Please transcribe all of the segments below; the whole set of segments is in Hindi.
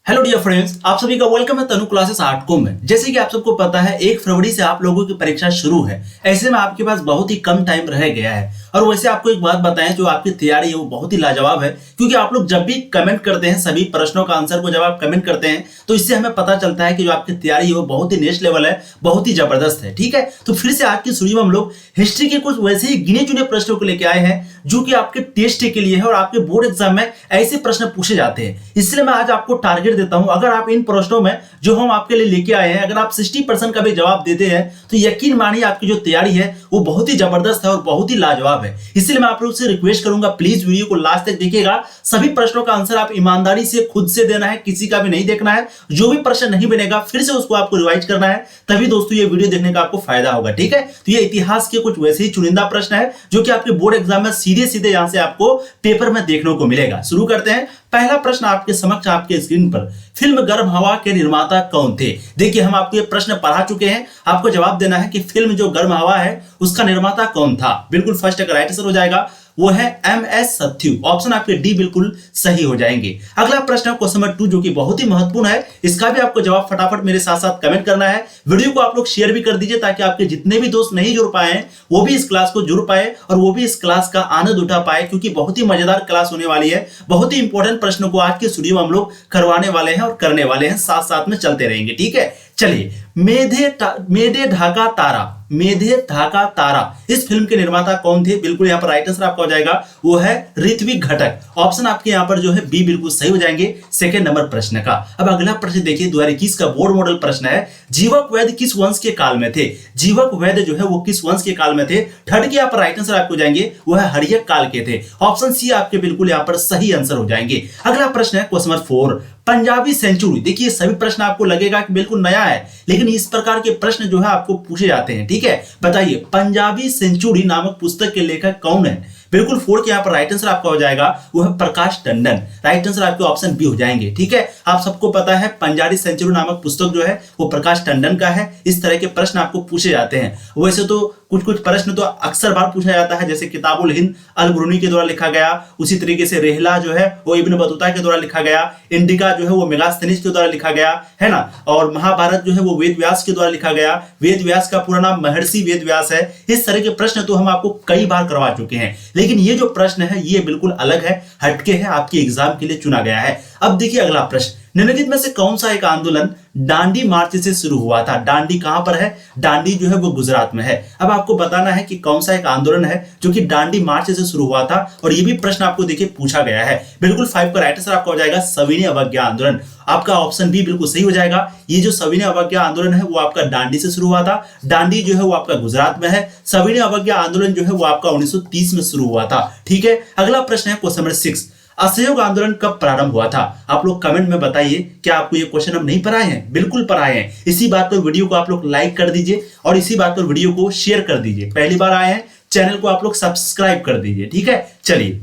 हेलो डियर फ्रेंड्स, आप सभी का वेलकम है तनु क्लासेस आर्टको में। जैसे कि आप सबको पता है 1 फरवरी से आप लोगों की परीक्षा शुरू है। ऐसे में आपके पास बहुत ही कम टाइम रह गया है और वैसे आपको एक बात बताएं, जो आपकी तैयारी है वो बहुत ही लाजवाब है, क्योंकि आप लोग जब भी कमेंट करते हैं सभी प्रश्नों का आंसर को जब आप कमेंट करते हैं तो इससे हमें पता चलता है कि जो आपकी तैयारी है वो बहुत ही नेक्स्ट लेवल है, बहुत ही जबरदस्त है। ठीक है, तो फिर से आज की वीडियो में हम लोग हिस्ट्री के कुछ वैसे ही गिने चुने प्रश्नों को लेकर आए हैं जो कि आपके टेस्ट के लिए है और आपके बोर्ड एग्जाम में ऐसे प्रश्न पूछे जाते हैं। इसलिए मैं आज आपको टारगेट देता हूं, अगर आप इन प्रश्नों में जो हम आपके लिए लेके आए हैं अगर आप 60% का भी जवाब देते हैं तो यकीन मानिए आपकी जो तैयारी है वो बहुत ही जबरदस्त है और बहुत ही लाजवाब है। इसलिए मैं आप लोग से रिक्वेस्ट करूंगा, प्लीज वीडियो को लास्ट तक देखिएगा। सभी प्रश्नों का आंसर आप ईमानदारी से खुद से देना है, किसी का भी नहीं देखना है। जो भी प्रश्न नहीं बनेगा फिर से उसको आपको रिवाइज करना है, तभी दोस्तों ये वीडियो देखने का आपको फायदा होगा। ठीक है, तो ये इतिहास के कुछ वैसे ही चुनिंदा प्रश्न है जो कि आपके बोर्ड एग्जाम में सीधे सीधे यहां से आपको पेपर में देखने को मिलेगा। शुरू करते हैं। पहला प्रश्न आपके समक्ष आपके स्क्रीन पर, फिल्म गर्म हवा के निर्माता कौन थे? देखिए, हम आपको ये प्रश्न पढ़ा चुके हैं, आपको जवाब देना है कि फिल्म जो गर्म हवा है उसका निर्माता कौन था। बिल्कुल फर्स्ट का राइट आंसर हो जाएगा वो है MS सत्यु। ऑप्शन आपके डी बिल्कुल सही हो जाएंगे। अगला प्रश्न है क्वेश्चन नंबर 2 जो कि बहुत ही महत्वपूर्ण है। इसका भी आपको जवाब फटाफट मेरे साथ साथ कमेंट करना है। वीडियो को आप लोग शेयर भी कर दीजिए ताकि आपके जितने भी दोस्त नहीं जुड़ पाए हैं वो भी इस क्लास को जुड़ पाए और वो भी इस क्लास का आनंद उठा पाए, क्योंकि बहुत ही मजेदार क्लास होने वाली है। बहुत ही इंपॉर्टेंट प्रश्नों को आज के स्टूडियो में हम लोग करवाने वाले हैं और करने वाले हैं, साथ साथ में चलते रहेंगे। ठीक है, चलिए। मेधे ढाका तारा, मेधे ढाका तारा इस फिल्म के निर्माता कौन थे? बिल्कुल यहाँ पर राइट आंसर आपका हो जाएगा वो है ऋत्विक घटक। ऑप्शन आपके यहाँ पर जो है बी बिल्कुल सही हो जाएंगे सेकंड नंबर प्रश्न का। अब अगला प्रश्न देखिए, 2021 का बोर्ड मॉडल प्रश्न है, जीवक वैद्य किस वंश के काल में थे? जीवक वैद्य जो है वो किस वंश के काल में थे? थर्ड के यहाँ पर राइट आंसर आपको जाएंगे वो है हर्यक काल के थे। ऑप्शन सी आपके बिल्कुल यहाँ पर सही आंसर हो जाएंगे। अगला प्रश्न है क्वेश्चन नंबर 4, पंजाबी सेंचुरी। देखिए, सभी प्रश्न आपको लगेगा कि बिल्कुल नया है, लेकिन इस प्रकार के प्रश्न जो है आपको पूछे जाते हैं। ठीक है, बताइए पंजाबी सेंचुरी नामक पुस्तक के लेखक कौन है? बिल्कुल 4 के यहाँ पर राइट आंसर आपका हो जाएगा वो है प्रकाश टंडन। राइट आंसर आपके ऑप्शन बी हो जाएंगे। ठीक है, आप सबको पता है पंजाबी सेंचुरी नामक पुस्तक जो है वो प्रकाश टंडन का है। इस तरह के प्रश्न आपको पूछे जाते हैं। वैसे तो कुछ प्रश्न तो अक्सर बार पूछा जाता है, जैसे किताबुल हिंद अल ब्रूनी के द्वारा लिखा गया, उसी तरीके से रेहला जो है वो इब्न बतूता के द्वारा लिखा गया, इंडिका जो है वो मेगास्थनीज के द्वारा लिखा गया है ना, और महाभारत जो है वो वेद व्यास के द्वारा लिखा गया। वेद व्यास का पूरा नाम महर्षि वेद व्यास है। इस तरह के प्रश्न तो हम आपको कई बार करवा चुके हैं, लेकिन ये जो प्रश्न है ये बिल्कुल अलग है, हटके है, आपके एग्जाम के लिए चुना गया है। अब देखिए अगला प्रश्न, निम्नलिखित में से कौन सा एक आंदोलन डांडी मार्च से शुरू हुआ था? डांडी कहां पर है? डांडी जो है वो गुजरात में है। अब आपको बताना है कि कौन सा एक आंदोलन है जो कि डांडी मार्च से शुरू हुआ था, और ये भी प्रश्न आपको देखिए पूछा गया है। बिल्कुल 5 का राइट आंसर आपका हो जाएगा सविनय अवज्ञा आंदोलन। आपका ऑप्शन बी बिल्कुल सही हो जाएगा। ये जो सविनय अवज्ञा आंदोलन है वो आपका डांडी से शुरू हुआ था। डांडी जो है वो आपका गुजरात में है। सविनय अवज्ञा आंदोलन जो है वो आपका 1930 में शुरू हुआ था। ठीक है, अगला प्रश्न है क्वेश्चन नंबर 6, असहयोग आंदोलन कब प्रारंभ हुआ था? आप लोग कमेंट में बताइए, क्या आपको ये क्वेश्चन हम नहीं पढ़ाए हैं? बिल्कुल पढ़ाए हैं। इसी बात पर वीडियो को आप लोग लाइक कर दीजिए और इसी बात पर वीडियो को शेयर कर दीजिए। पहली बार आए हैं चैनल को आप लोग सब्सक्राइब कर दीजिए। ठीक है, चलिए।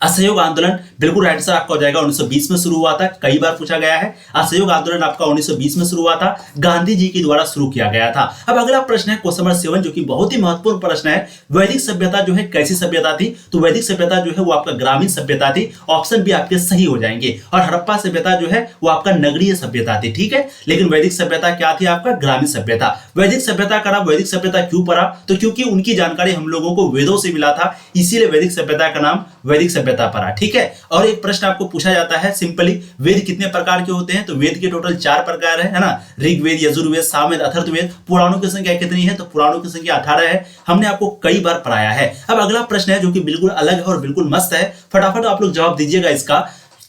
असहयोग आंदोलन बिल्कुल राइट आंसर आपका हो जाएगा 1920 में शुरू हुआ था। कई बार पूछा गया है। असहयोग आंदोलन आपका 1920 में शुरू हुआ था, गांधी जी के द्वारा शुरू किया गया था। अब अगला प्रश्न है क्वेश्चन नंबर 7 जो कि बहुत ही महत्वपूर्ण प्रश्न है, वैदिक सभ्यता जो है कैसी सभ्यता थी? तो वैदिक सभ्यता जो है वो आपका ग्रामीण सभ्यता थी। ऑप्शन भी आपके सही हो जाएंगे। और हड़प्पा सभ्यता जो है वो आपका नगरीय सभ्यता थी। ठीक है, लेकिन वैदिक सभ्यता क्या थी? आपका ग्रामीण सभ्यता। वैदिक सभ्यता का नाम वैदिक सभ्यता क्यों पड़ा? तो क्योंकि उनकी जानकारी हम लोगों को वेदों से मिला था, इसीलिए वैदिक सभ्यता का नाम वैदिक सभ्यता पड़ा। ठीक है, और एक प्रश्न आपको पूछा जाता है सिंपली, वेद कितने प्रकार के होते हैं? तो वेद के टोटल 4 प्रकार है ना, ऋग्वेद, यजुर्वेद, सामवेद, अथर्ववेद। पुराणों की संख्या कितनी है? तो पुराणों की संख्या 18 है। हमने आपको कई बार पढ़ाया है। अब अगला प्रश्न है जो कि बिल्कुल अलग है और बिल्कुल मस्त है, फटाफट आप लोग जवाब दीजिएगा इसका।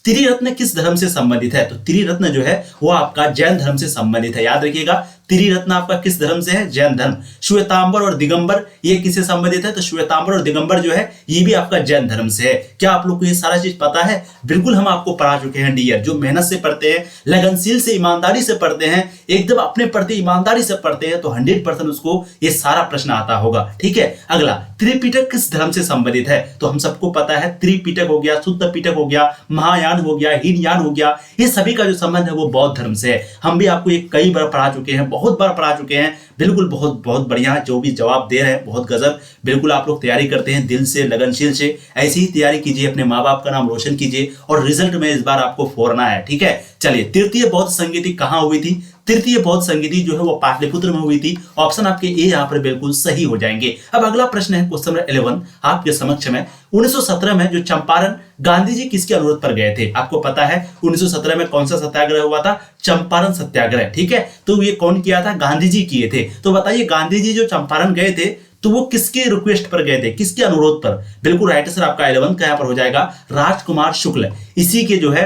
त्रिरत्न किस धर्म से संबंधित है? तो त्रिरत्न जो है वो आपका जैन धर्म से संबंधित है। याद रखिएगा, त्रिरत्न आपका किस धर्म से है? जैन धर्म। श्वेतांबर और दिगंबर ये किससे संबंधित है? तो श्वेतांबर और दिगंबर जो है ये भी आपका जैन धर्म से है। क्या आप लोग को ये सारा चीज पता है? बिल्कुल हम आपको पढ़ा चुके हैं डियर। जो मेहनत से पढ़ते हैं, लगनशील से, ईमानदारी से पढ़ते हैं, एकदम अपने प्रति ईमानदारी से पढ़ते हैं, तो 100% उसको ये सारा प्रश्न आता होगा। ठीक है, अगला, त्रिपिटक किस धर्म से संबंधित है? तो हम सबको पता है त्रिपिटक हो गया, शुद्ध पिटक हो गया, महायान हो गया, हीनयान हो गया, ये सभी का जो संबंध है वो बौद्ध धर्म से है। हम भी आपको ये कई बार पढ़ा चुके हैं, बहुत बार पढ़ा चुके हैं। बिल्कुल बहुत बहुत बढ़िया जो भी जवाब दे रहे हैं, बहुत गजब। बिल्कुल आप लोग तैयारी करते हैं दिल से, लगनशील से, ऐसी ही तैयारी कीजिए, अपने माँ बाप का नाम रोशन कीजिए और रिजल्ट में इस बार आपको फोड़ना है, ठीक है। चलिए, तृतीय बौद्ध संगीति कहाँ हुई थी? तृतीय बौद्ध संगीति जो है वो पाटलिपुत्र में हुई थी। ऑप्शन आपके ए यहाँ पर बिल्कुल सही हो जाएंगे। अब अगला प्रश्न है क्वेश्चन नंबर 11 आपके समक्ष में। 1917 में जो चंपारण, गांधी जी किसके अनुरोध पर गए थे? आपको पता है 1917 में कौन सा सत्याग्रह हुआ था? चंपारण सत्याग्रह, ठीक है। तो ये कौन किया था? गांधी जी किए थे। तो बताइए, गांधी जी जो चंपारण गए थे तो वो किसके रिक्वेस्ट पर गए थे, किसके अनुरोध पर? बिल्कुल राइट आंसर आपका 11 का यहाँ पर हो जाएगा राजकुमार शुक्ल। इसी के जो है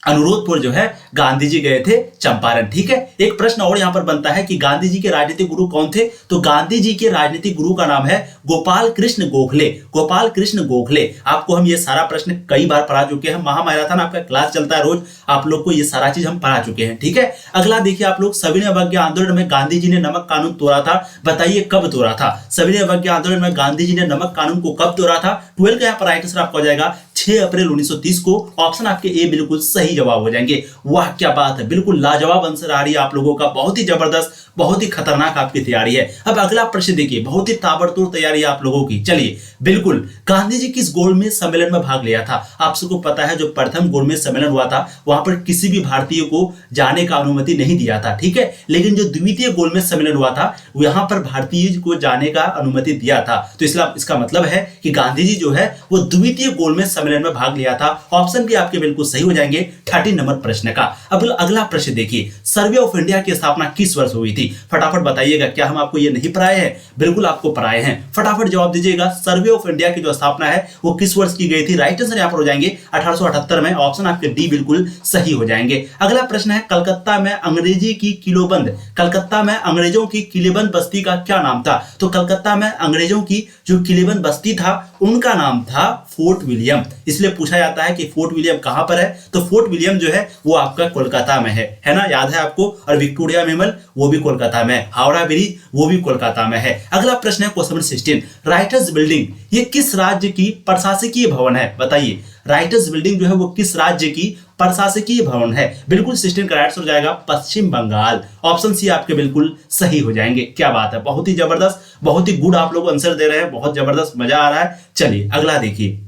अनुरोध पर जो है गांधी जी गए थे चंपारण, ठीक है। एक प्रश्न और यहां पर बनता है कि गांधी जी के राजनीतिक गुरु कौन थे? तो गांधी जी के राजनीतिक गुरु का नाम है गोपाल कृष्ण गोखले। गोपाल कृष्ण गोखले। आपको हम ये सारा प्रश्न कई बार पढ़ा चुके हैं, महामैराथन आपका क्लास चलता है रोज, आप लोग को ये सारा चीज हम पढ़ा चुके हैं, ठीक है। अगला देखिए आप लोग, सविनय अवज्ञा आंदोलन में गांधी जी ने नमक कानून तोड़ा था। बताइए कब तोड़ा था? सविनय अवज्ञा आंदोलन में गांधी जी ने नमक कानून को कब तोड़ा था? 12 का यहाँ पर राइट आंसर आपका हो जाएगा 6 अप्रैल 1930 को। ऑप्शन आपके ए बिल्कुल सही जवाब हो जाएंगे। वाह क्या बात है, बिल्कुल लाजवाब आंसर आ रही है आप लोगों का, बहुत ही जबरदस्त, बहुत ही खतरनाक आपकी तैयारी है। अब अगला प्रश्न देखिए, बहुत ही ताबड़तोड़ तैयारी है आप लोगों की। चलिए, बिल्कुल गांधी जी किस गोलमेज सम्मेलन में भाग लिया था? आप सबको पता है जो प्रथम गोलमेज सम्मेलन हुआ था वहां पर किसी भी भारतीय को जाने का अनुमति नहीं दिया था, ठीक है। लेकिन जो द्वितीय गोलमेज सम्मेलन हुआ था वहां पर भारतीय को जाने का अनुमति दिया था। तो इसका मतलब है कि गांधी जी जो है वो द्वितीय गोलमेज सम्मेलन में भाग लिया था। ऑप्शन भी आपके बिल्कुल सही हो जाएंगे 13 नंबर प्रश्न का। अब अगला प्रश्न देखिए, सर्वे ऑफ इंडिया की स्थापना किस वर्ष हुई थी? फटाफट बताइएगा, क्या हम आपको ये नहीं पढ़ाए हैं? बिल्कुल आपको पढ़ाए हैं, फटाफट जवाब दीजिएगा। सर्वे ऑफ इंडिया की जो स्थापना है वो किस वर्ष की गई थी? राइट आंसर यहां पर हो जाएंगे 1878 में। ऑप्शन आपके डी बिल्कुल सही हो जाएंगे। अगला प्रश्न है, कलकत्ता में अंग्रेजी की किलोबंद, कलकत्ता में अंग्रेजों की किलेबंद बस्ती का क्या नाम था? तो कलकत्ता में अंग्रेजों की जो किलेबंद बस्ती था उनका नाम था फोर्ट विलियम। इसलिए पूछा जाता है कि फोर्ट विलियम कहां पर है? तो फोर्ट विलियम जो है वो आपका कोलकाता में है ना, याद है आपको। और विक्टोरिया मेमोरियल वो भी कोलकाता में है, हावड़ा ब्रिज वो भी कोलकाता में है। अगला प्रश्न है क्वेश्चन नंबर 16, राइटर्स बिल्डिंग ये किस राज्य की प्रशासकीय भवन है? बताइए, राइटर्स बिल्डिंग जो है वो किस राज्य की प्रशासकीय भवन है? बिल्कुल 16 का राइट हो जाएगा पश्चिम बंगाल। ऑप्शन सी आपके बिल्कुल सही हो जाएंगे। क्या बात है, बहुत ही जबरदस्त, बहुत ही गुड आप लोग आंसर दे रहे हैं, बहुत जबरदस्त, मजा आ रहा है। चलिए अगला देखिए,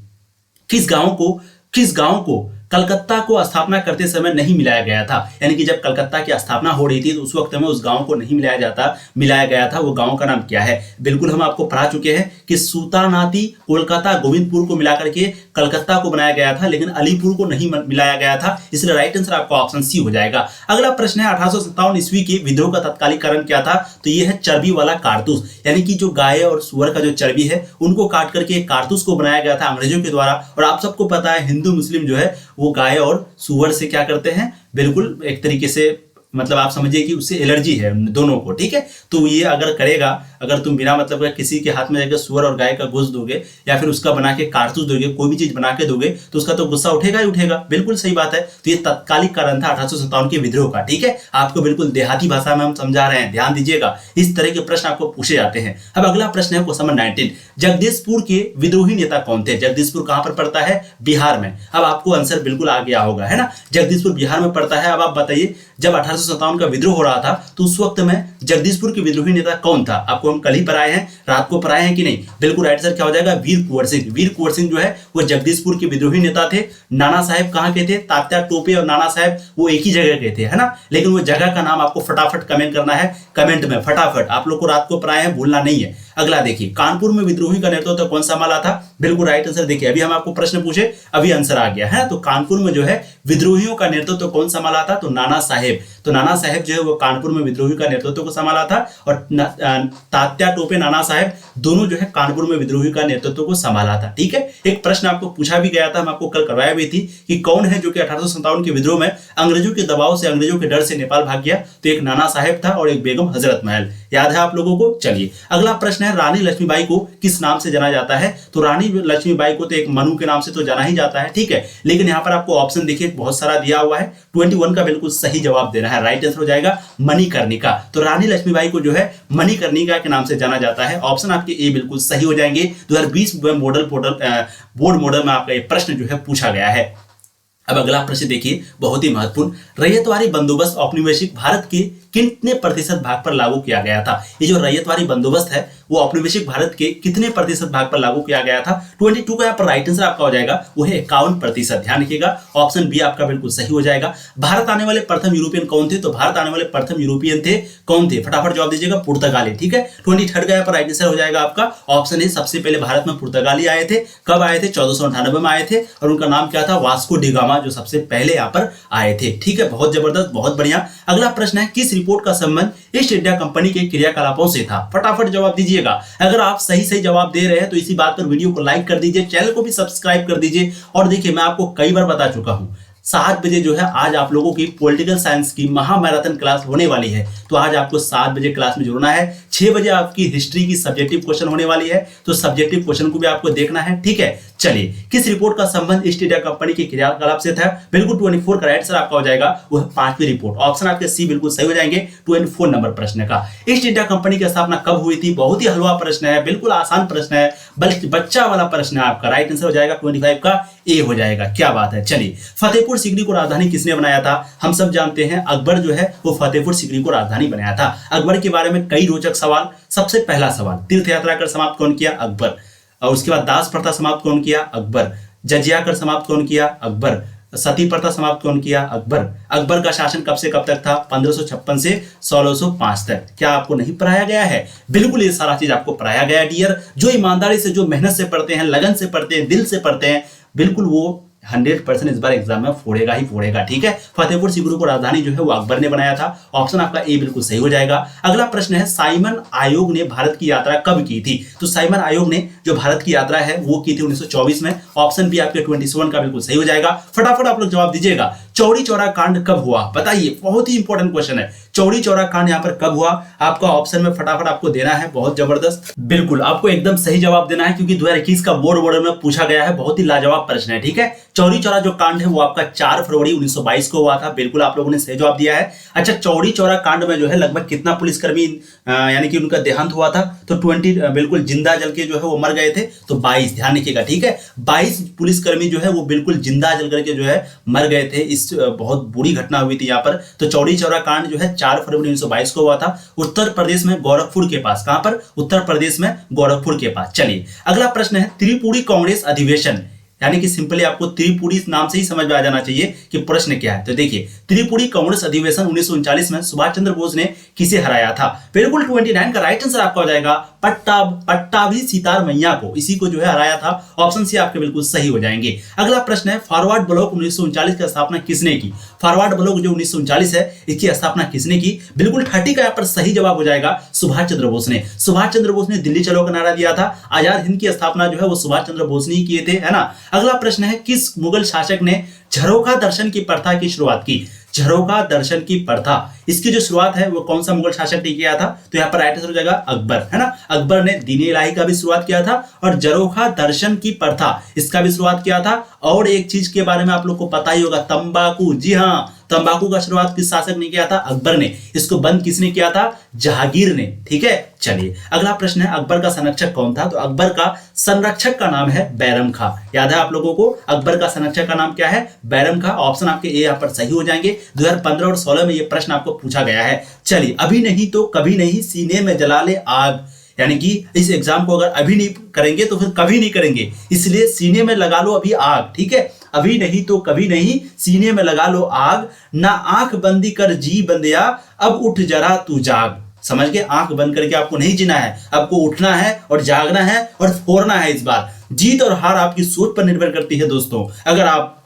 किस गांव को कलकत्ता को स्थापना करते समय नहीं मिलाया गया था? यानी कि जब कलकत्ता की स्थापना हो रही थी तो उस वक्त में उस गांव को नहीं मिलाया गया था। वो गांव का नाम क्या है? बिल्कुल हम आपको पढ़ा चुके हैं कि सूतानाती, कोलकाता, गोविंदपुर को मिलाकर के कलकत्ता को बनाया गया था, लेकिन अलीपुर को नहीं मिलाया गया था। इसलिए राइट आंसर आपका ऑप्शन सी हो जाएगा। अगला प्रश्न है, 1857 ईस्वी के विद्रोह का तत्कालिक कारण क्या था? तो ये है चर्बी वाला कारतूस, यानी कि जो गाय और सुअर का जो चर्बी है उनको काट करके कारतूस को बनाया गया था अंग्रेजों के द्वारा। और आप सबको पता है हिंदू मुस्लिम जो है वो गाय और सुअर से क्या करते हैं? बिल्कुल एक तरीके से, मतलब आप समझिए कि उससे एलर्जी है दोनों को, ठीक है। तो ये अगर करेगा, अगर तुम बिना मतलब का किसी के हाथ में जाकर सुअर और गाय का गोश्त दोगे या फिर उसका बना के कारतूस दोगे, कोई भी चीज बना के दोगे, तो उसका तो गुस्सा उठेगा ही उठेगा। बिल्कुल सही बात है। तो ये तत्कालिक कारण था 1857 के विद्रोह का, ठीक है। आपको बिल्कुल देहाती भाषा में हम समझा रहे हैं, ध्यान दीजिएगा। इस तरह के प्रश्न आपको पूछे जाते हैं। अब अगला प्रश्न है क्वेश्चन नंबर 19, जगदीशपुर के विद्रोही नेता कौन थे? जगदीशपुर कहां पर पड़ता है? बिहार में। अब आपको आंसर बिल्कुल आ गया होगा, है ना। जगदीशपुर बिहार में पड़ता है। अब आप बताइए, जब 1857 का विद्रोह हो रहा था तो उस वक्त में जगदीशपुर के विद्रोही नेता कौन था? आपको हम कल ही पढ़ाए हैं, रात को पढ़ाए हैं कि नहीं? बिल्कुल राइट आंसर क्या हो जाएगा? वीर कुंवर सिंह। वीर कुंवर सिंह जो है वो जगदीशपुर के विद्रोही नेता थे। नाना साहेब कहां के थे? तात्या टोपे और नाना साहेब वो एक ही जगह के थे, है ना। लेकिन वो जगह का नाम आपको फटाफट कमेंट करना है, कमेंट में फटाफट। आप लोग को रात को पढ़ाए हैं, भूलना नहीं है। अगला देखिए, कानपुर में विद्रोही का नेतृत्व कौन संभाला था? बिल्कुल राइट आंसर देखिए, अभी हम आपको प्रश्न पूछे, अभी आंसर आ गया है। तो कानपुर में जो है विद्रोहियों का नेतृत्व कौन संभाला था? तो नाना साहेब। तो नाना साहेब जो है वो कानपुर में विद्रोही का नेतृत्व को संभाला था। और तात्या टोपे, नाना साहेब दोनों जो है कानपुर में विद्रोही का नेतृत्व को संभाला था, ठीक है। एक प्रश्न आपको पूछा भी गया था, हम आपको कल करवाया भी थी कि कौन है जो कि 1857 के विद्रोह में अंग्रेजों के दबाव से, अंग्रेजों के डर से नेपाल भाग गया? तो एक नाना साहेब था और एक बेगम हजरत महल। याद है आप लोगों को? चलिए अगला प्रश्न है, रानी लक्ष्मीबाई को किस नाम से जाना जाता है? तो रानी लक्ष्मीबाई को तो एक मनु के नाम से तो जाना ही जाता है, ठीक है। लेकिन यहाँ पर आपको ऑप्शन देखिए बहुत सारा दिया हुआ है, 21 का बिल्कुल सही जवाब देना है। राइट आंसर हो जाएगा मणिकर्णिका। तो रानी लक्ष्मीबाई को जो है मणिकर्णिका के नाम से जाना जाता है। ऑप्शन आपके ए बिल्कुल सही हो जाएंगे। 2020 बोर्ड मॉडल में आपका ये प्रश्न जो है पूछा गया है। अब अगला प्रश्न देखिए, बहुत ही महत्वपूर्ण। रैयतवारी बंदोबस्त औपनिवेशिक भारत के कितने प्रतिशत भाग पर लागू किया गया था? ये जो रैयतवारी बंदोबस्त है वो औपनिवेशिक भारत के कितने प्रतिशत भाग पर लागू किया गया था? 22 का यहाँ पर राइट आंसर आपका हो जाएगा, वो है 51%। ध्यान रखिएगा, ऑप्शन बी आपका बिल्कुल सही हो जाएगा। भारत आने वाले प्रथम यूरोपियन कौन थे? तो भारत आने वाले प्रथम यूरोपियन थे कौन थे? फटाफट जवाब दीजिएगा, पुर्तगाली। ठीक है, 23 का यहाँ पर राइट आंसर हो जाएगा आपका ऑप्शन ए। सबसे पहले भारत में पुर्तगाली आए थे। कब आए थे? 1498 में आए थे, और उनका नाम क्या था? वास्को डी गामा, जो सबसे पहले यहाँ पर आए थे। ठीक है, बहुत जबरदस्त, बहुत बढ़िया। अगला प्रश्न है, किस रिपोर्ट का संबंध ईस्ट इंडिया कंपनी के क्रियाकलापों से था? फटाफट जवाब दीजिएगा। अगर आप सही जवाब दे रहे हैं तो इसी बात पर वीडियो को लाइक कर दीजिए, चैनल को भी सब्सक्राइब कर दीजिए। और देखिए, मैं आपको कई बार बता चुका हूं, 7 बजे जो है आज आप लोगों की पॉलिटिकल साइंस की महामैराथन क्लास होने वाली है। तो आज आपको 7 बजे क्लास में जुड़ना है। 6 बजे आपकी हिस्ट्री की सब्जेक्टिव क्वेश्चन होने वाली है, तो सब्जेक्टिव क्वेश्चन को भी आपको देखना है। ठीक है, चलिए, किस रिपोर्ट का संबंध ईस्ट इंडिया कंपनी के क्रियाकलाप से था? बिल्कुल 24 का राइट आंसर आपका हो जाएगा, वो है 5वीं रिपोर्ट। ऑप्शन आपके सी बिल्कुल सही हो जाएंगे 24 नंबर प्रश्न का। ईस्ट इंडिया कंपनी की स्थापना कब हुई थी? बहुत ही हलवा प्रश्न है, बिल्कुल आसान प्रश्न है, बल्कि बच्चा वाला प्रश्न है आपका। राइट आंसर हो जाएगा 25 का ए हो जाएगा। क्या बात है। चलिए, फतेहपुर सीकरी को राजधानी किसने बनाया था? हम सब जानते हैं अकबर जो है वो फतेहपुर सीकरी को राजधानी बनाया था। अकबर के बारे में कई रोचक सवाल। सबसे पहला सवाल, तीर्थ यात्रा कर समाप्त कौन किया? अकबर। और उसके बाद दास प्रथा समाप्त कौन किया? अकबर। जजिया कर समाप्त कौन किया? अकबर। सती प्रथा समाप्त कौन किया? अकबर। अकबर का शासन कब से कब तक था? 1556 से 1605 तक। क्या आपको नहीं पढ़ाया गया है? बिल्कुल, ये सारा चीज आपको पढ़ाया गया है डियर। जो ईमानदारी से, जो मेहनत से पढ़ते हैं, लगन से पढ़ते हैं, दिल से पढ़ते हैं, बिल्कुल वो 100% इस बार एग्जाम में फोड़ेगा ही फोड़ेगा। ठीक है, फतेहपुर सीकरी को राजधानी जो है वो अकबर ने बनाया था। ऑप्शन आपका ए बिल्कुल सही हो जाएगा। अगला प्रश्न है, साइमन आयोग ने भारत की यात्रा कब की थी? तो साइमन आयोग ने जो भारत की यात्रा है वो की थी 1924 में। ऑप्शन बी आपके 27 का बिल्कुल सही हो जाएगा। फटाफट आप लोग जवाब दीजिएगा। चौरी चौरा कांड कब हुआ? बताइए, बहुत ही इंपॉर्टेंट क्वेश्चन है। चौरी चौरा कांड यहाँ पर कब हुआ? आपका ऑप्शन में फटाफट आपको देना है, बहुत जबरदस्त। बिल्कुल, आपको एकदम सही जवाब देना है, क्योंकि 2021 का बोर्ड मॉडल में पूछा गया है। बहुत ही लाजवाब प्रश्न है। ठीक है, चौरी चौरा जो कांड है वो आपका 4 फरवरी 1922 को हुआ था। बिल्कुल, आप लोगों ने सही जवाब दिया है। अच्छा, चौरी चौरा कांड में जो है लगभग कितना पुलिसकर्मी यानी कि उनका देहांत हुआ था? तो 20 बिल्कुल जिंदा जल के जो है वो मर गए थे। तो 22, ध्यान रखिएगा। ठीक है, 22 पुलिसकर्मी जो है वो बिल्कुल जिंदा जल करके जो है मर गए थे। इस बहुत बुरी घटना हुई थी यहाँ पर। तो चौरी चौरा कांड जो है 4 फरवरी 1922 को हुआ था, उत्तर प्रदेश में गोरखपुर के पास। कहां पर? उत्तर प्रदेश में गोरखपुर के पास। चलिए, अगला प्रश्न है, त्रिपुरी कांग्रेस अधिवेशन, यानी कि सिंपली आपको त्रिपुरी नाम से ही समझ में आ जाना चाहिए कि प्रश्न क्या है। तो देखिए, त्रिपुरी कांग्रेस अधिवेशन 1939 में सुभाष चंद्र बोस ने किसे हराया था? बिल्कुल 29 का राइट आंसर आपका हो जाएगा, पट्टाभी सितार मैया को, इसी को जो है हराया था। ऑप्शन सी आपके बिल्कुल सही हो जाएंगे। अगला प्रश्न है, फॉरवर्ड ब्लॉक 1939 की स्थापना किसने की? फॉरवर्ड ब्लॉक जो 1939 है इसकी स्थापना किसने की? बिल्कुल 30 का यहाँ पर सही जवाब हो जाएगा, सुभाष चंद्र बोस ने। सुभाष चंद्र बोस ने दिल्ली चलो का नारा दिया था। आजाद हिंद की स्थापना जो है वो सुभाष चंद्र बोस ने ही किए थे, है ना। अगला प्रश्न है, किस मुगल शासक ने झरोखा दर्शन की प्रथा की शुरुआत की? झरोखा दर्शन की प्रथा, इसकी जो शुरुआत है वो कौन सा मुगल शासक ने किया था? तो यहाँ पर राइट आंसर हो जाएगा अकबर, है ना। अकबर ने दीन इलाही का भी शुरुआत किया था और झरोखा दर्शन की प्रथा इसका भी शुरुआत किया था। और एक चीज के बारे में आप लोग को पता ही होगा, तंबाकू। जी हाँ, तंबाकू का शुरुआत किस शासक ने किया था? अकबर ने। इसको बंद किसने किया था? जहांगीर ने। ठीक है, चलिए अगला प्रश्न है, अकबर का संरक्षक कौन था? तो अकबर का संरक्षक का नाम है बैरम खां। याद है आप लोगों को अकबर का संरक्षक का नाम क्या है? बैरम खां। ऑप्शन आपके ए यहाँ पर सही हो जाएंगे। 2015 और 16 में ये प्रश्न आपको पूछा गया है। चलिए, अभी नहीं तो कभी नहीं, सीने में जला ले आग, यानी कि इस एग्जाम को अगर अभी नहीं करेंगे तो फिर कभी नहीं करेंगे, इसलिए सीने में लगा लो अभी आग। ठीक है, अभी नहीं तो कभी नहीं, सीने में लगा लो आग, ना आंख बंदी कर जी बंदिया, अब उठ जरा तू जाग। समझ गए? आंख बंद करके आपको नहीं जीना है, आपको उठना है और जागना है और फोड़ना है। इस बार जीत और हार आपकी सोच पर निर्भर करती है दोस्तों। अगर आप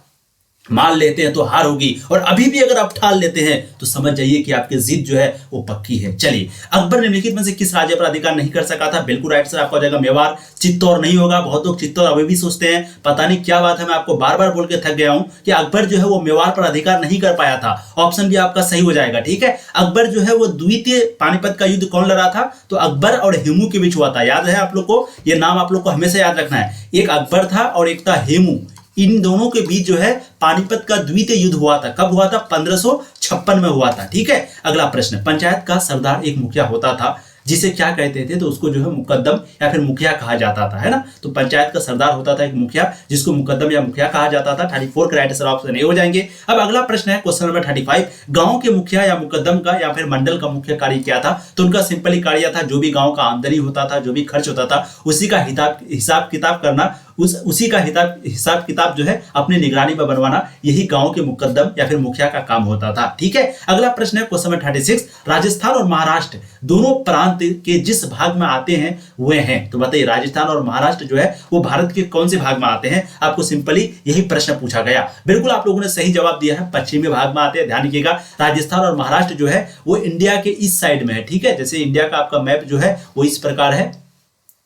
मान लेते हैं तो हार होगी, और अभी भी अगर आप ठाल लेते हैं तो समझ जाइए कि आपकी जीत जो है वो पक्की है। चलिए, अकबर निम्नलिखित में से किस राज्य पर अधिकार नहीं कर सका था? बिल्कुल राइट आंसर आपका हो जाएगा मेवाड़। चित्तौड़ नहीं होगा। बहुत लोग चित्तौड़ अभी भी सोचते हैं, पता नहीं क्या बात है, मैं आपको बार बार बोल के थक गया हूं कि अकबर जो है वो मेवाड़ पर अधिकार नहीं कर पाया था। ऑप्शन भी आपका सही हो जाएगा। ठीक है, अकबर जो है वो द्वितीय पानीपत का युद्ध कौन लड़ा था? तो अकबर और हेमू के बीच हुआ था। याद है आप लोग को, ये नाम आप लोग को हमेशा याद रखना है। एक अकबर था और एक था हेमू। इन दोनों के बीच जो है पानीपत का द्वितीय युद्ध हुआ था। कब हुआ था? 1556 में हुआ था। ठीक है, अगला प्रश्न, पंचायत का सरदार एक मुखिया होता था, जिसे क्या कहते थे, तो उसको जो है मुकद्दम या फिर मुखिया कहा जाता था, है ना। तो पंचायत का सरदार होता था एक मुखिया, जिसको मुकद्दम या मुखिया कहा जाता था। 34 का राइट आंसर ऑप्शन ए हो जाएंगे। अब अगला प्रश्न है क्वेश्चन नंबर 35, गांव के मुखिया या मुकद्दम का या फिर मंडल का मुख्य कार्य क्या था। तो उनका सिंपली कार्य था, जो भी गांव का आमदनी होता था, जो भी खर्च होता था, उसी का हिसाब किताब करना, उसी का हिसाब किताब जो है अपनी निगरानी में बनवाना, यही गांव के मुकद्दम या फिर मुखिया का काम होता था। ठीक है, अगला प्रश्न है क्वेश्चन नंबर 36, राजस्थान और महाराष्ट्र दोनों प्रांत के जिस भाग में आते हैं वे हैं। तो बताइए राजस्थान और महाराष्ट्र जो है वो भारत के कौन से भाग में आते हैं। आपको सिंपली यही प्रश्न पूछा गया। बिल्कुल आप लोगों ने सही जवाब दिया है, पश्चिमी भाग में आते हैं। ध्यान रखिएगा, राजस्थान और महाराष्ट्र जो है वो इंडिया के इस साइड में है। ठीक है, जैसे इंडिया का आपका मैप जो है वो इस प्रकार है,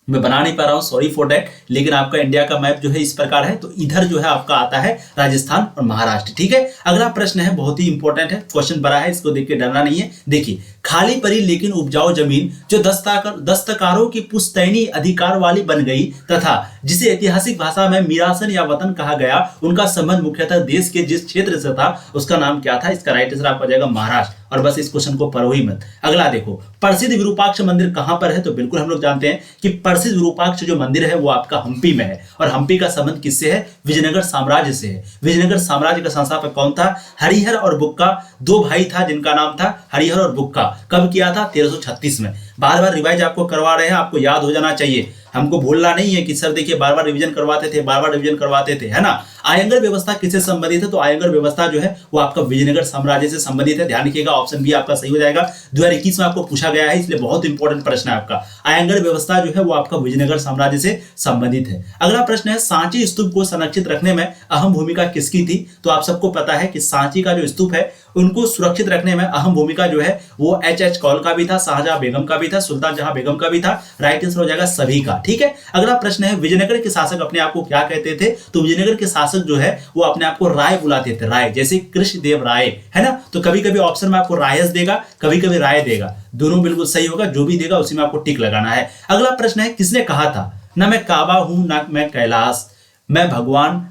मैं बना नहीं पा रहा हूं, सॉरी फॉर दैट, लेकिन आपका इंडिया का मैप जो है इस प्रकार है। तो इधर जो है आपका आता है राजस्थान और महाराष्ट्र। ठीक है, अगला प्रश्न है, बहुत ही इंपॉर्टेंट है, क्वेश्चन बड़ा है, इसको देख के डरना नहीं है। देखिए, खाली पड़ी लेकिन उपजाऊ जमीन जो दस्तकारों की पुश्तैनी अधिकार वाली बन गई तथा जिसे ऐतिहासिक भाषा में मीरासन या वतन कहा गया, उनका संबंध मुख्यतः देश के जिस क्षेत्र से था उसका नाम क्या था। इसका राइट आंसर आपका जाएगा महाराष्ट्र। और बस इस क्वेश्चन को पढ़ो ही मत। अगला देखो, प्रसिद्ध विरूपाक्ष मंदिर कहां पर है। तो बिल्कुल हम लोग जानते हैं कि प्रसिद्ध विरूपाक्ष जो मंदिर है वो आपका हम्पी में है। और हम्पी का संबंध किससे है, विजयनगर साम्राज्य से है। विजयनगर साम्राज्य का संस्थापक कौन था, हरिहर और बुक्का, दो भाई था जिनका नाम था हरिहर और बुक्का। कब किया था, 1336 में। बार बार रिवाइज आपको करवा रहे हैं, आपको याद हो जाना चाहिए, हमको भूलना नहीं है कि सर देखिए बार बार रिवीजन करवाते थे, है ना। आयंगर व्यवस्था किससे संबंधित है। तो आयंगर व्यवस्था जो है वो आपका विजयनगर साम्राज्य से संबंधित है। ध्यान रखिएगा, ऑप्शन बी आपका सही हो जाएगा। 2021 में आपको पूछा गया है, इसलिए बहुत इंपॉर्टेंट प्रश्न है आपका। आयंगर व्यवस्था जो है वो आपका विजयनगर साम्राज्य से संबंधित है। अगला प्रश्न है, सांची स्तूप को संरक्षित रखने में अहम भूमिका किसकी थी। तो आप सबको पता है कि सांची का जो स्तूप है उनको सुरक्षित रखने में अहम भूमिका जो है वो एच कौल का भी था, शाहजहां बेगम का भी था, सुल्तान जहां बेगम का भी था। राइट आंसर हो जाएगा सभी का। ठीक है, अगला प्रश्न है, विजयनगर के शासक अपने आप को क्या कहते थे। तो विजयनगर के शासक जो है वो अपने आप को राय बुलाते थे, राय, जैसे कृष्णदेव राय, है ना। तो कभी कभी ऑप्शन में आपको रायस देगा, कभी कभी राय देगा, दोनों बिल्कुल सही होगा, जो भी देगा उसी में आपको टिक लगाना है। अगला प्रश्न है, किसने कहा था, ना मैं काबा हूं ना मैं कैलाश, मैं भगवान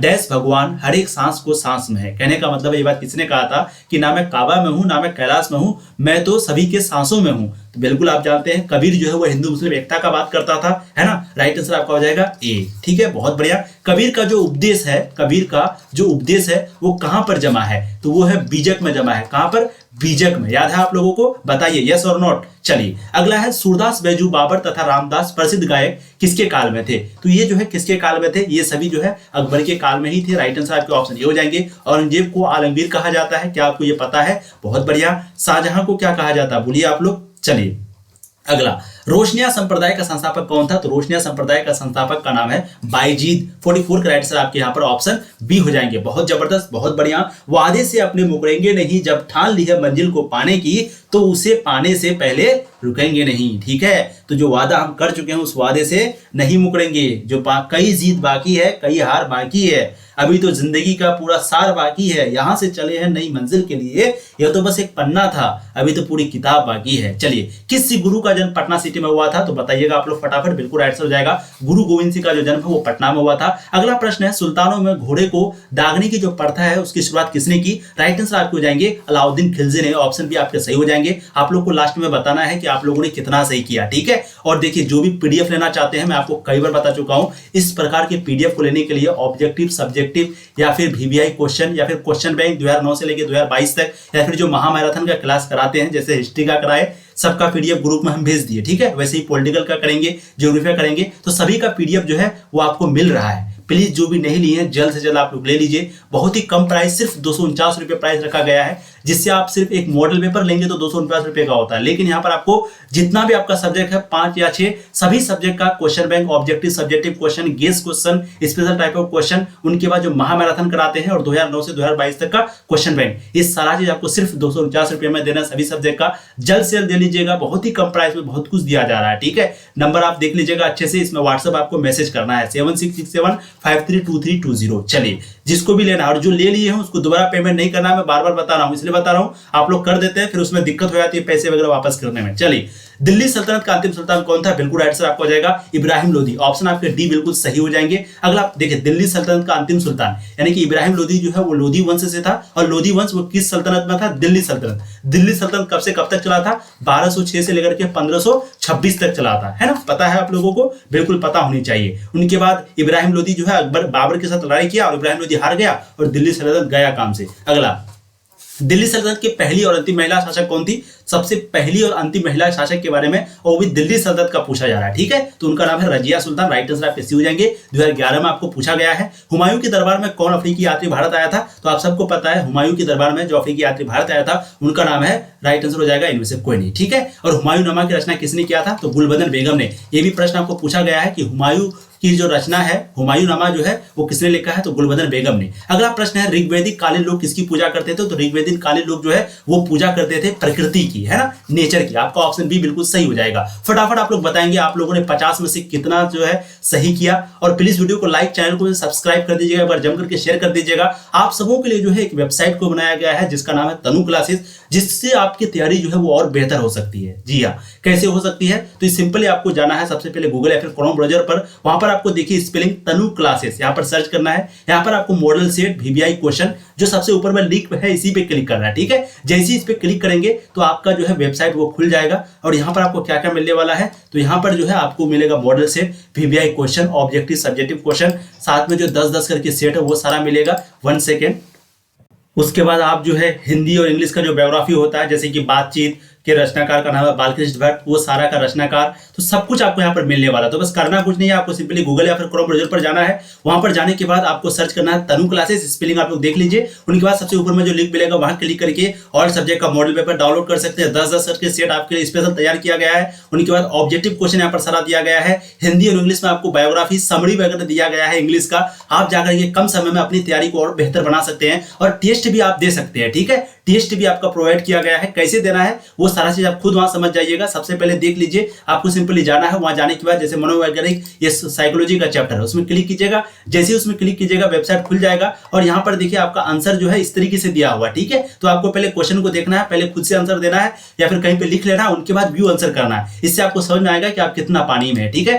डैश भगवान हर एक सांस को सांस में है। कहने का मतलब ये बात किसने कहा था कि ना मैं काबा में हूं ना मैं कैलाश में हूं, मैं तो सभी के सांसों में हूं। तो बिल्कुल आप जानते हैं कबीर जो है वो हिंदू मुस्लिम एकता का बात करता था, है ना। राइट आंसर आपका हो जाएगा ए। ठीक है, बहुत बढ़िया। कबीर का जो उपदेश है वो कहां पर जमा है। तो वो है बीजक में जमा है। कहां पर, बीजक में। याद है आप लोगों को, बताइए यस और नॉट। चलिए अगला है, सूरदास, बैजू बाबर तथा रामदास प्रसिद्ध गायक किसके काल में थे। तो ये जो है किसके काल में थे, ये सभी जो है अकबर के काल में ही थे। राइट आंसर आपके ऑप्शन ये हो जाएंगे। औरंगजेब को आलमगीर कहा जाता है, क्या आपको ये पता है, बहुत बढ़िया। शाहजहां को क्या कहा जाता है, बोलिए आप लोग। चलिए अगला, रोशनिया संप्रदाय का संस्थापक कौन था। तो रोशनिया संप्रदाय का संस्थापक का नाम है बायजीद। 44 का राइट आंसर आपके यहाँ पर ऑप्शन बी हो जाएंगे। बहुत जबरदस्त, बहुत बढ़िया। वादे से अपने मुकरेंगे नहीं, जब ठान ली है मंजिल को पाने की, तो उसे पाने से पहले रुकेंगे नहीं। ठीक है, तो जो वादा हम कर चुके हैं उस वादे से नहीं मुकरेंगे। जो कई जीत बाकी है, कई हार बाकी है, अभी तो जिंदगी का पूरा सार बाकी है। यहां से चले हैं नई मंजिल के लिए, यह तो बस एक पन्ना था, अभी तो पूरी किताब बाकी है। चलिए, किस गुरु का जन्म पटना सिटी में हुआ था। तो बताइएगा आप लोग फटाफट, बिल्कुल राइट आंसर हो जाएगा। गुरु गोविंद सिंह का जो जन्म है वो पटना में हुआ था। अगला प्रश्न है, सुल्तानों में घोड़े को दागने की जो प्रथा है उसकी शुरुआत किसने की। राइट आंसर आपको हो जाएंगे अलाउद्दीन खिलजी ने। ऑप्शन भी आपके सही हो जाएंगे। आप लोग को लास्ट में बताना है कि आप लोगों ने कितना सही किया। ठीक है, और देखिए जो भी पीडीएफ लेना चाहते हैं, मैं आपको कई बार बता चुका हूं, इस प्रकार के पीडीएफ को लेने के लिए ऑब्जेक्टिव, सब्जेक्टिव या फिर वीवीआई क्वेश्चन या फिर क्वेश्चन बैंक 2009 से लेकर 2022 तक, या फिर जो महामैराथन का क्लास कराते हैं, जैसे हिस्ट्री का कराए, सबका पीडीएफ ग्रुप में हम भेज दिए। ठीक है, वैसे ही पॉलिटिकल का करेंगे, ज्योग्राफी करेंगे, तो सभी का पीडीएफ जो है वो आपको मिल रहा है। प्लीज जो भी नहीं लिए हैं जल्द से जल्द आप लोग ले लीजिए। बहुत ही कम प्राइस, सिर्फ 249 रुपये प्राइस रखा गया है, जिससे आप सिर्फ एक मॉडल पेपर लेंगे तो 249 रुपये का होता है। लेकिन यहाँ पर आपको जितना भी आपका सब्जेक्ट है, 5 या 6 सभी सब्जेक्ट का question bank, objective, subjective question, guess question, special type of question, उनके बाद जो महामैराथन कराते हैं और 2009 से 2022 तक का क्वेश्चन बैंक, ये सारा चीज आपको सिर्फ 249 रुपये में देना सभी सब्जेक्ट का। जल्द से जल्द दे लीजिएगा, बहुत ही कम प्राइस में बहुत कुछ दिया जा रहा है। ठीक है, नंबर आप देख लीजिएगा अच्छे से, इसमें व्हाट्सएप आपको मैसेज करना है 7667532320। चलिए, जिसको भी लेना और जो ले लिए हैं उसको दोबारा पेमेंट नहीं करना। मैं बार बार बता रहा हूं, इसलिए बता रहा हूं, आप लोग कर देते हैं फिर उसमें दिक्कत हो जाती है पैसे वगैरह वापस करने में। चलिए, दिल्ली सल्तनत का अंतिम सुल्तान कौन था? बिल्कुल राइट आंसर आपका हो जाएगा इब्राहिम लोदी। ऑप्शन आपके डी बिल्कुल सही हो जाएंगे। अगला आप देखिए, दिल्ली सल्तनत का अंतिम सुल्तान यानी कि इब्राहिम लोदी जो है वो लोदी वंश से था, और लोदी वंश वो किस सल्तनत में था? दिल्ली सल्तनत। दिल्ली सल्तनत कब से कब तक चला था? 1206 से लेकर के 1526 तक चला था, है ना? पता है आप लोगों को? बिल्कुल पता होनी चाहिए। उनके बाद इब्राहिम लोदी जो है अकबर बाबर के साथ लड़ाई किया और इब्राहिम लोदी हार गया और दिल्ली सल्तनत गया काम से। अगला, दिल्ली सल्तनत की पहली और अंतिम महिला शासक कौन थी? सबसे पहली और अंतिम महिला शासक के बारे में और भी दिल्ली सल्तनत का पूछा जा रहा है, ठीक है? तो उनका नाम है रजिया सुल्तान। राइट आंसर आपके सी हो जाएंगे। 2011 में आपको पूछा गया है। हुमायूं के दरबार में कौन अफ्रीकी यात्री भारत आया था? तो आप सबको पता है, हुमायूं के दरबार में जो अफ्रीकी यात्री भारत आया था उनका नाम है, राइट आंसर हो जाएगा इनमें से कोई नहीं, ठीक है? और हुमायूंनामा की रचना किसने किया था? तो गुलबदन बेगम ने। यह भी प्रश्न आपको पूछा गया है कि हुमायूं की जो रचना है, हुमायूंनामा जो है वो किसने लिखा है? तो गुलबदन बेगम ने। अगला प्रश्न है, ऋग्वैदिक कालीन लोग किसकी पूजा करते थे? तो ऋग्वैदिक कालीन लोग जो है वो पूजा करते थे प्रकृति की, है ना, नेचर की। आपका ऑप्शन बी बिल्कुल सही हो जाएगा। फटाफट आप लोग बताएंगे आप लोगों ने 50 में से कितना जो है सही किया। और प्लीज वीडियो को लाइक, चैनल को सब्सक्राइब कर दीजिएगा, एक बार जम करके शेयर कर दीजिएगा। आप सबों के लिए जो है एक वेबसाइट को बनाया गया है जिसका नाम है तनु क्लासेस, जिससे आपकी तैयारी जो है वो और बेहतर हो सकती है। जी हाँ, कैसे हो सकती है? तो सिंपली आपको जाना है सबसे पहले गूगल या फिर क्रोम ब्राउज़र पर। वहां पर आपको देखिए स्पेलिंग तनु क्लासेस, यहां पर सर्च करना है। यहां पर आपको मॉडल सेट VBI क्वेश्चन जो सबसे ऊपर में लिंक है इसी पे क्लिक करना है, ठीक है? जैसे ही इस पे क्लिक करेंगे तो आपका जो है वेबसाइट वो खुल जाएगा। और यहां पर आपको क्या क्या मिलने वाला है? तो यहां पर जो है आपको मिलेगा model set, VBI question, objective subjective question, साथ में जो 10-10 करके सेट है वो सारा मिलेगा। 1 सेकेंड। उसके बाद आप जो है हिंदी और इंग्लिश का जो बायोग्राफी होता है, जैसे कि बातचीत के रचनाकार का नाम है बालकृष्ण भट्ट, वो सारा का रचनाकार, तो सब कुछ आपको यहाँ पर मिलने वाला। तो बस करना कुछ नहीं है, आपको सिंपली गूगल या फिर क्रोम ब्राउज़र पर जाना है। वहां पर जाने के बाद आपको सर्च करना है तनु क्लासेस, स्पेलिंग आप लोग देख लीजिए। उनके बाद सबसे ऊपर में जो लिंक मिलेगा वहां क्लिक करके और सब्जेक्ट का मॉडल पेपर डाउनलोड कर सकते हैं। 10-10 करके सेट आपके लिए स्पेशल तैयार किया गया है। उनके बाद ऑब्जेक्टिव क्वेश्चन यहाँ पर सारा दिया गया है। हिंदी और इंग्लिश में आपको बायोग्राफी, समरी वगैरह दिया गया है इंग्लिश का। आप जाकर ये कम समय में अपनी तैयारी को और बेहतर बना सकते हैं और टेस्ट भी आप दे सकते हैं, ठीक है? टेस्ट भी आपका प्रोवाइड किया गया है। कैसे देना है वो सारा चीज आप खुद वहां समझ जाइएगा। सबसे पहले देख लीजिए, आपको सिंपली जाना है। वहां जाने के बाद जैसे मनोवैज्ञानिक, ये साइकोलॉजी का चैप्टर है, उसमें क्लिक कीजिएगा। जैसे ही उसमें क्लिक कीजिएगा वेबसाइट खुल जाएगा और यहाँ पर देखिए आपका आंसर जो है इस तरीके से दिया हुआ, ठीक है? तो आपको पहले क्वेश्चन को देखना है, पहले खुद से आंसर देना है या फिर कहीं पे लिख लेना है, उनके बाद व्यू आंसर करना है। इससे आपको समझ में आएगा कि आप कितना पानी में है, ठीक है?